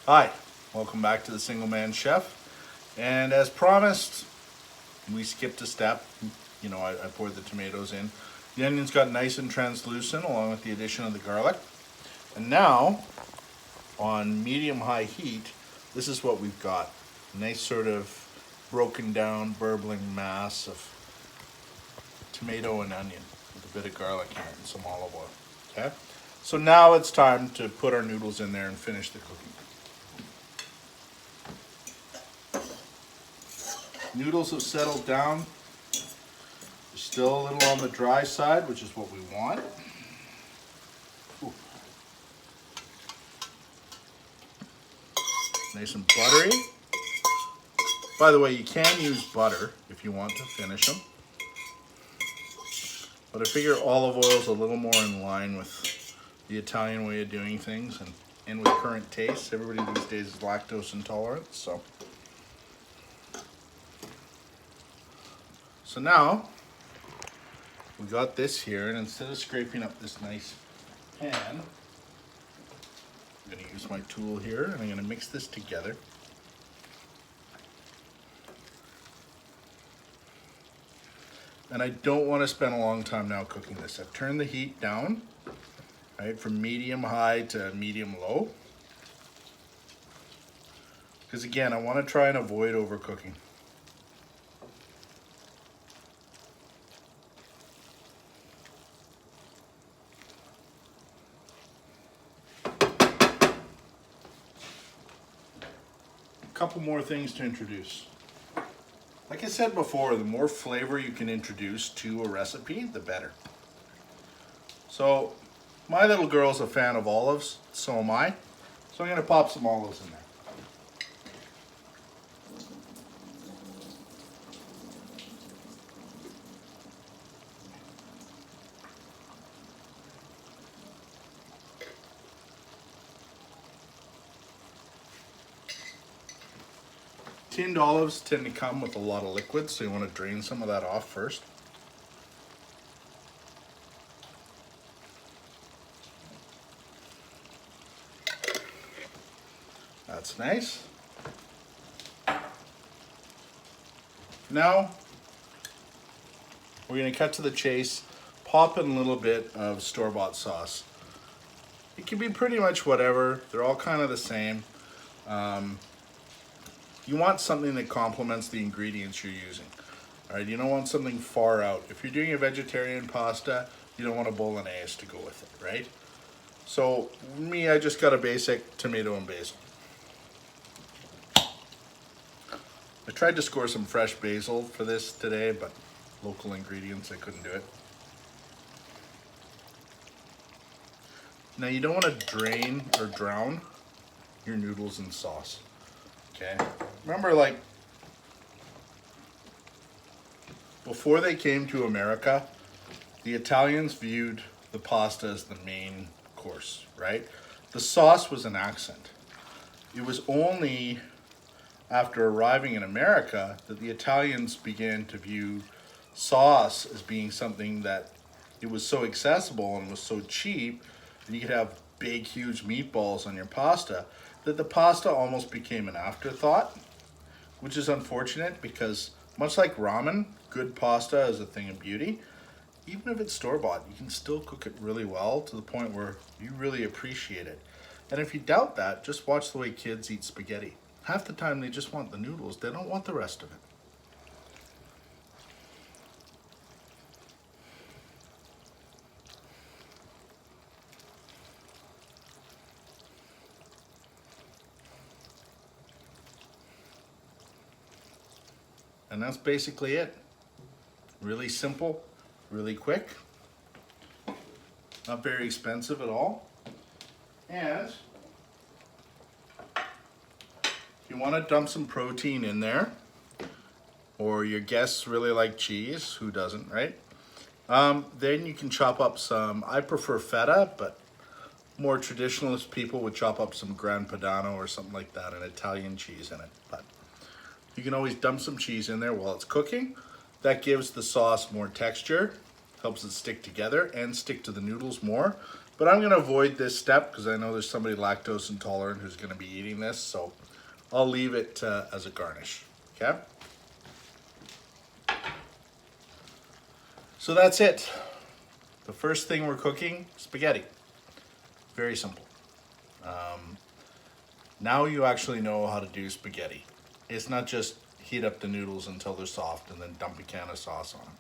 Hi, welcome back to the Single Man Chef. And as promised, we skipped a step. I poured the tomatoes in. The onions got nice and translucent along with the addition of the garlic. And now, on medium-high heat, this is what we've got. A nice sort of broken down, burbling mass of tomato and onion with a bit of garlic in it and some olive oil. Okay? So now it's time to put our noodles in there and finish the cooking. Noodles have settled down. They're still a little on the dry side, which is what we want. Ooh. Nice and buttery. By the way, you can use butter if you want to finish them. But I figure olive oil is a little more in line with the Italian way of doing things and with current tastes. Everybody these days is lactose intolerant, so now we got this here, and instead of scraping up this nice pan, I'm going to use my tool here and I'm going to mix this together. And I don't want to spend a long time now cooking this. I've turned the heat down, right, from medium high to medium low. Because again, I want to try and avoid overcooking. Couple more things to introduce. Like I said before, the more flavor you can introduce to a recipe, the better. So my little girl's a fan of olives, so am I. So I'm going to pop some olives in there. Tinned olives tend to come with a lot of liquid, so you want to drain some of that off first. That's nice. Now, we're going to cut to the chase, pop in a little bit of store-bought sauce. It can be pretty much whatever. They're all kind of the same. You want something that complements the ingredients you're using. All right, you don't want something far out. If you're doing a vegetarian pasta, you don't want a bolognese to go with it, right? So me, I just got a basic tomato and basil. I tried to score some fresh basil for this today, but local ingredients, I couldn't do it. Now you don't want to drain or drown your noodles in sauce. Okay, remember, like, before they came to America, the Italians viewed the pasta as the main course, right? The sauce was an accent. It was only after arriving in America that the Italians began to view sauce as being something that it was so accessible and was so cheap that you could have big, huge meatballs on your pasta, that the pasta almost became an afterthought, which is unfortunate because much like ramen, good pasta is a thing of beauty. Even if it's store-bought, you can still cook it really well to the point where you really appreciate it. And if you doubt that, just watch the way kids eat spaghetti. Half the time they just want the noodles, they don't want the rest of it. And that's basically it. Really simple, really quick, not very expensive at all. And if you want to dump some protein in there, or your guests really like cheese, who doesn't, right? Then you can chop up some, I prefer feta, but more traditionalist people would chop up some Gran Padano or something like that, an Italian cheese in it. But you can always dump some cheese in there while it's cooking. That gives the sauce more texture, helps it stick together and stick to the noodles more. But I'm gonna avoid this step because I know there's somebody lactose intolerant who's gonna be eating this, so I'll leave it as a garnish, okay? So that's it. The first thing we're cooking, spaghetti. Very simple. Now you actually know how to do spaghetti. It's not just heat up the noodles until they're soft and then dump a can of sauce on them.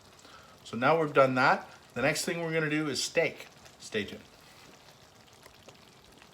So now we've done that. The next thing we're gonna do is steak. Stay tuned.